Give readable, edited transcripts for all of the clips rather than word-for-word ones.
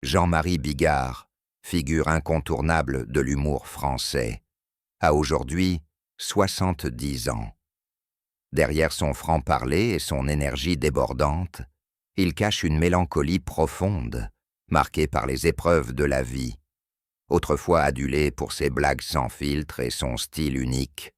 Jean-Marie Bigard, figure incontournable de l'humour français, a aujourd'hui 70 ans. Derrière son franc-parler et son énergie débordante, il cache une mélancolie profonde, marquée par les épreuves de la vie. Autrefois adulé pour ses blagues sans filtre et son style unique,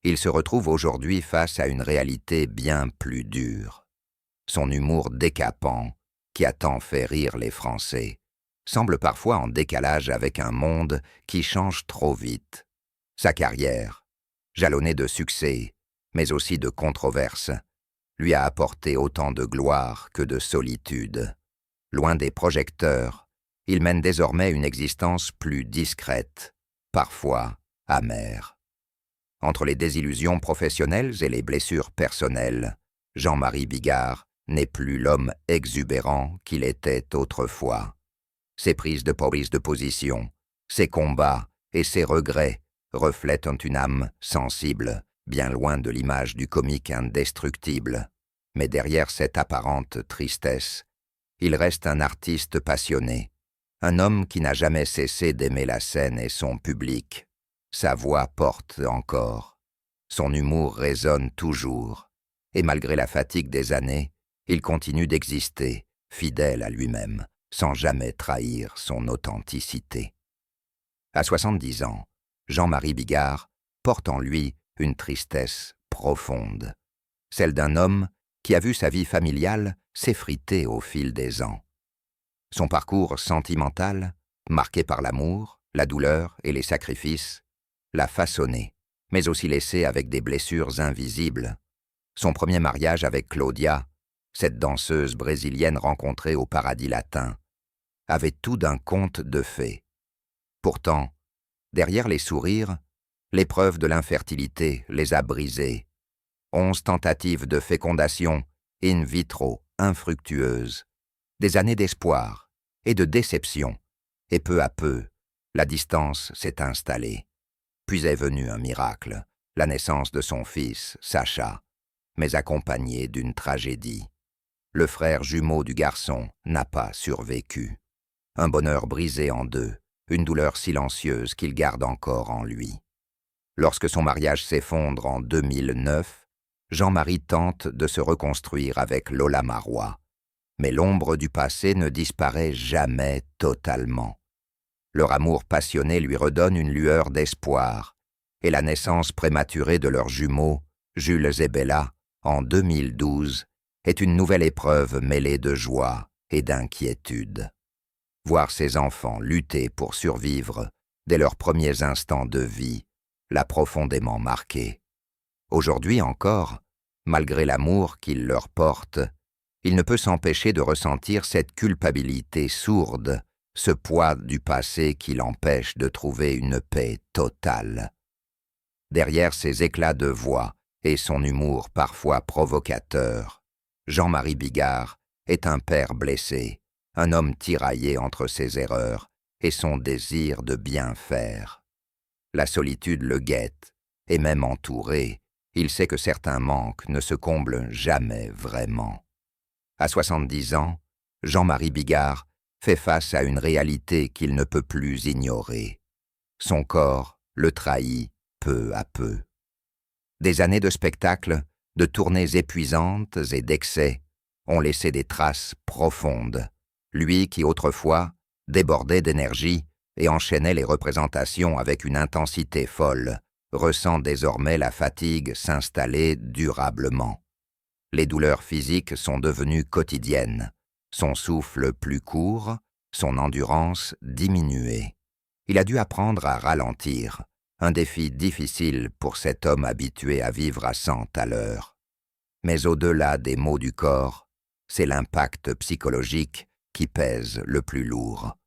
il se retrouve aujourd'hui face à une réalité bien plus dure. Son humour décapant, qui a tant fait rire les Français, semble parfois en décalage avec un monde qui change trop vite. Sa carrière, jalonnée de succès, mais aussi de controverses, lui a apporté autant de gloire que de solitude. Loin des projecteurs, il mène désormais une existence plus discrète, parfois amère. Entre les désillusions professionnelles et les blessures personnelles, Jean-Marie Bigard n'est plus l'homme exubérant qu'il était autrefois. Ses prises de position, ses combats et ses regrets reflètent une âme sensible, bien loin de l'image du comique indestructible. Mais derrière cette apparente tristesse, il reste un artiste passionné, un homme qui n'a jamais cessé d'aimer la scène et son public. Sa voix porte encore, son humour résonne toujours, et malgré la fatigue des années, il continue d'exister, fidèle à lui-même, sans jamais trahir son authenticité. À 70 ans, Jean-Marie Bigard porte en lui une tristesse profonde, celle d'un homme qui a vu sa vie familiale s'effriter au fil des ans. Son parcours sentimental, marqué par l'amour, la douleur et les sacrifices, l'a façonné, mais aussi laissé avec des blessures invisibles. Son premier mariage avec Claudia, cette danseuse brésilienne rencontrée au Paradis Latin, avait tout d'un conte de fées. Pourtant, derrière les sourires, l'épreuve de l'infertilité les a brisés. 11 tentatives de fécondation in vitro infructueuses, des années d'espoir et de déception, et peu à peu, la distance s'est installée. Puis est venu un miracle, la naissance de son fils, Sacha, mais accompagné d'une tragédie. Le frère jumeau du garçon n'a pas survécu. Un bonheur brisé en deux, une douleur silencieuse qu'il garde encore en lui. Lorsque son mariage s'effondre en 2009, Jean-Marie tente de se reconstruire avec Lola Marois. Mais l'ombre du passé ne disparaît jamais totalement. Leur amour passionné lui redonne une lueur d'espoir, et la naissance prématurée de leurs jumeaux, Jules et Bella, en 2012, est une nouvelle épreuve mêlée de joie et d'inquiétude. Voir ses enfants lutter pour survivre dès leurs premiers instants de vie l'a profondément marqué. Aujourd'hui encore, malgré l'amour qu'il leur porte, il ne peut s'empêcher de ressentir cette culpabilité sourde, ce poids du passé qui l'empêche de trouver une paix totale. Derrière ses éclats de voix et son humour parfois provocateur, Jean-Marie Bigard est un père blessé, un homme tiraillé entre ses erreurs et son désir de bien faire. La solitude le guette, et même entouré, il sait que certains manques ne se comblent jamais vraiment. À 70 ans, Jean-Marie Bigard fait face à une réalité qu'il ne peut plus ignorer. Son corps le trahit peu à peu. Des années de spectacles, de tournées épuisantes et d'excès ont laissé des traces profondes. Lui qui autrefois débordait d'énergie et enchaînait les représentations avec une intensité folle, ressent désormais la fatigue s'installer durablement. Les douleurs physiques sont devenues quotidiennes, son souffle plus court, son endurance diminuée. Il a dû apprendre à ralentir, un défi difficile pour cet homme habitué à vivre à 100 à l'heure. Mais au-delà des maux du corps, c'est l'impact psychologique qui pèse le plus lourd.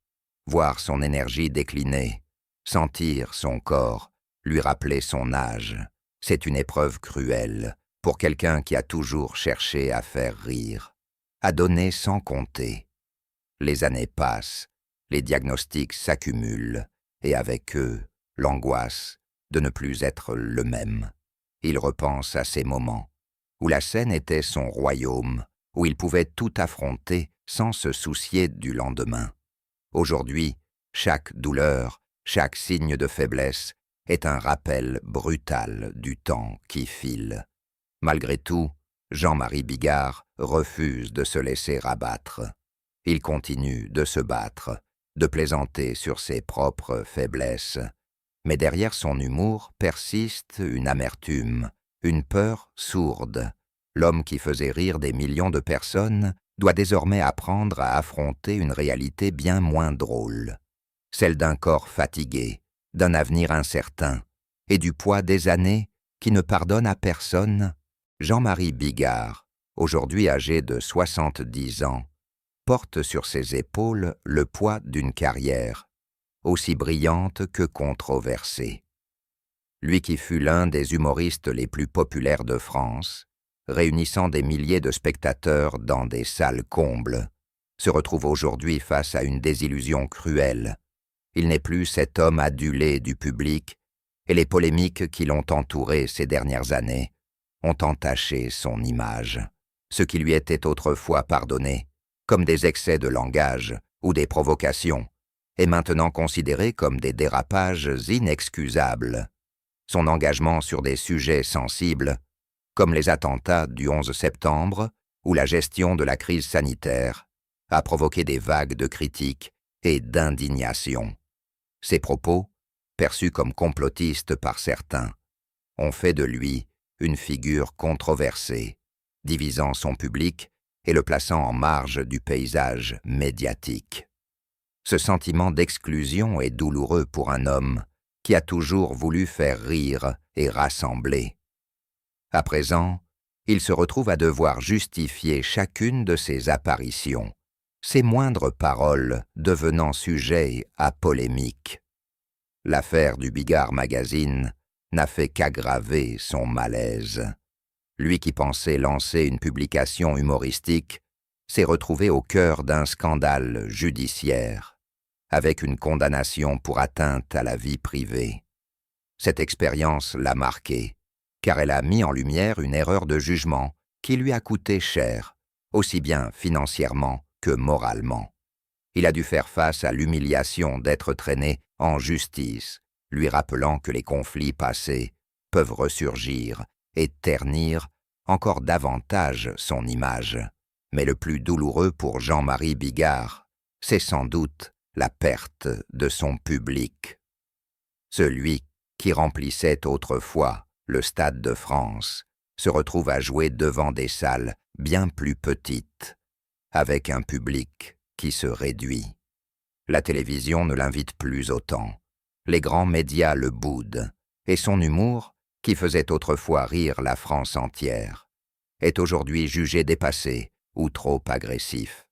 Voir son énergie décliner, sentir son corps, lui rappeler son âge, c'est une épreuve cruelle pour quelqu'un qui a toujours cherché à faire rire, à donner sans compter. Les années passent, les diagnostics s'accumulent, et avec eux, l'angoisse de ne plus être le même. Il repense à ces moments où la scène était son royaume, où il pouvait tout affronter sans se soucier du lendemain. Aujourd'hui, chaque douleur, chaque signe de faiblesse est un rappel brutal du temps qui file. Malgré tout, Jean-Marie Bigard refuse de se laisser abattre. Il continue de se battre, de plaisanter sur ses propres faiblesses. Mais derrière son humour persiste une amertume, une peur sourde. L'homme qui faisait rire des millions de personnes doit désormais apprendre à affronter une réalité bien moins drôle, celle d'un corps fatigué, d'un avenir incertain, et du poids des années qui ne pardonne à personne. Jean-Marie Bigard, aujourd'hui âgé de 70 ans, porte sur ses épaules le poids d'une carrière, aussi brillante que controversée. Lui qui fut l'un des humoristes les plus populaires de France, réunissant des milliers de spectateurs dans des salles combles, se retrouve aujourd'hui face à une désillusion cruelle. Il n'est plus cet homme adulé du public, et les polémiques qui l'ont entouré ces dernières années ont entaché son image. Ce qui lui était autrefois pardonné, comme des excès de langage ou des provocations, est maintenant considéré comme des dérapages inexcusables. Son engagement sur des sujets sensibles, comme les attentats du 11 septembre ou la gestion de la crise sanitaire, a provoqué des vagues de critiques et d'indignation. Ses propos, perçus comme complotistes par certains, ont fait de lui une figure controversée, divisant son public et le plaçant en marge du paysage médiatique. Ce sentiment d'exclusion est douloureux pour un homme qui a toujours voulu faire rire et rassembler. À présent, il se retrouve à devoir justifier chacune de ses apparitions, ses moindres paroles devenant sujet à polémique. L'affaire du Bigard Magazine n'a fait qu'aggraver son malaise. Lui qui pensait lancer une publication humoristique s'est retrouvé au cœur d'un scandale judiciaire, avec une condamnation pour atteinte à la vie privée. Cette expérience l'a marqué, car elle a mis en lumière une erreur de jugement qui lui a coûté cher, aussi bien financièrement que moralement. Il a dû faire face à l'humiliation d'être traîné en justice, lui rappelant que les conflits passés peuvent ressurgir et ternir encore davantage son image. Mais le plus douloureux pour Jean-Marie Bigard, c'est sans doute la perte de son public. Celui qui remplissait autrefois le Stade de France se retrouve à jouer devant des salles bien plus petites, avec un public qui se réduit. La télévision ne l'invite plus autant. Les grands médias le boudent, et son humour, qui faisait autrefois rire la France entière, est aujourd'hui jugé dépassé ou trop agressif.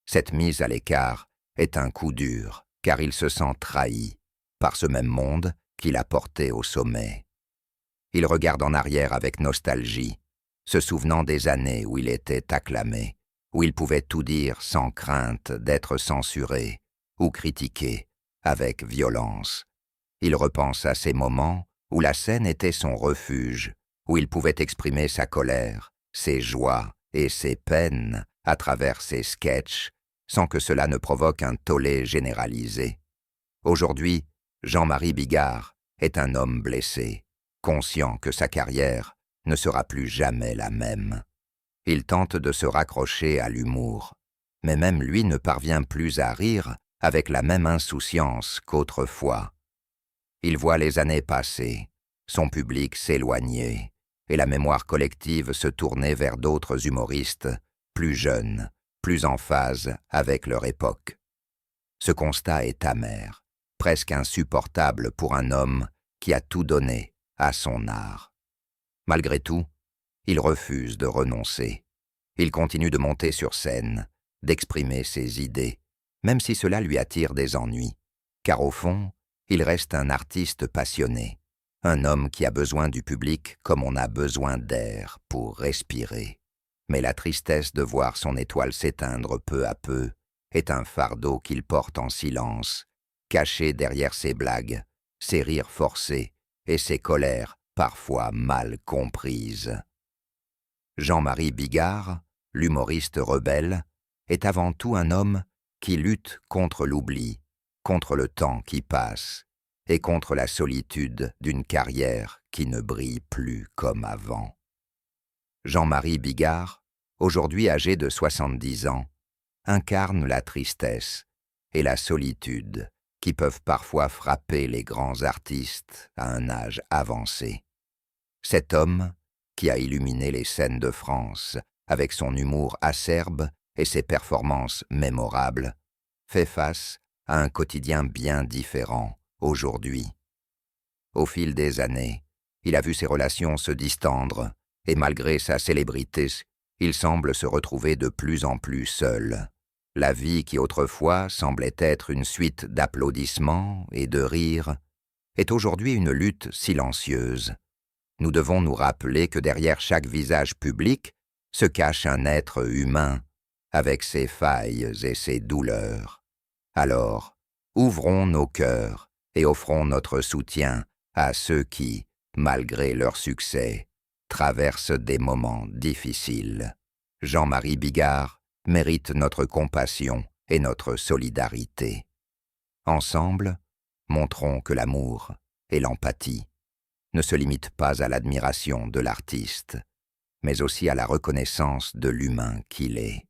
Cette mise à l'écart est un coup dur, car il se sent trahi par ce même monde qu'il a porté au sommet. Il regarde en arrière avec nostalgie, se souvenant des années où il était acclamé, où il pouvait tout dire sans crainte d'être censuré ou critiqué avec violence. Il repense à ces moments où la scène était son refuge, où il pouvait exprimer sa colère, ses joies et ses peines à travers ses sketchs, sans que cela ne provoque un tollé généralisé. Aujourd'hui, Jean-Marie Bigard est un homme blessé, conscient que sa carrière ne sera plus jamais la même. Il tente de se raccrocher à l'humour, mais même lui ne parvient plus à rire avec la même insouciance qu'autrefois. Il voit les années passer, son public s'éloigner, et la mémoire collective se tourner vers d'autres humoristes, plus jeunes, plus en phase avec leur époque. Ce constat est amer, presque insupportable pour un homme qui a tout donné à son art. Malgré tout, il refuse de renoncer. Il continue de monter sur scène, d'exprimer ses idées, même si cela lui attire des ennuis, car au fond, il reste un artiste passionné, un homme qui a besoin du public comme on a besoin d'air pour respirer. Mais la tristesse de voir son étoile s'éteindre peu à peu est un fardeau qu'il porte en silence, caché derrière ses blagues, ses rires forcés et ses colères parfois mal comprises. Jean-Marie Bigard, l'humoriste rebelle, est avant tout un homme qui lutte contre l'oubli, contre le temps qui passe et contre la solitude d'une carrière qui ne brille plus comme avant. Jean-Marie Bigard, aujourd'hui âgé de 70 ans, incarne la tristesse et la solitude qui peuvent parfois frapper les grands artistes à un âge avancé. Cet homme, qui a illuminé les scènes de France avec son humour acerbe et ses performances mémorables, fait face à un quotidien bien différent aujourd'hui. Au fil des années, il a vu ses relations se distendre et malgré sa célébrité, il semble se retrouver de plus en plus seul. La vie qui autrefois semblait être une suite d'applaudissements et de rires est aujourd'hui une lutte silencieuse. Nous devons nous rappeler que derrière chaque visage public se cache un être humain avec ses failles et ses douleurs. Alors, ouvrons nos cœurs et offrons notre soutien à ceux qui, malgré leur succès, traversent des moments difficiles. Jean-Marie Bigard mérite notre compassion et notre solidarité. Ensemble, montrons que l'amour et l'empathie ne se limitent pas à l'admiration de l'artiste, mais aussi à la reconnaissance de l'humain qu'il est.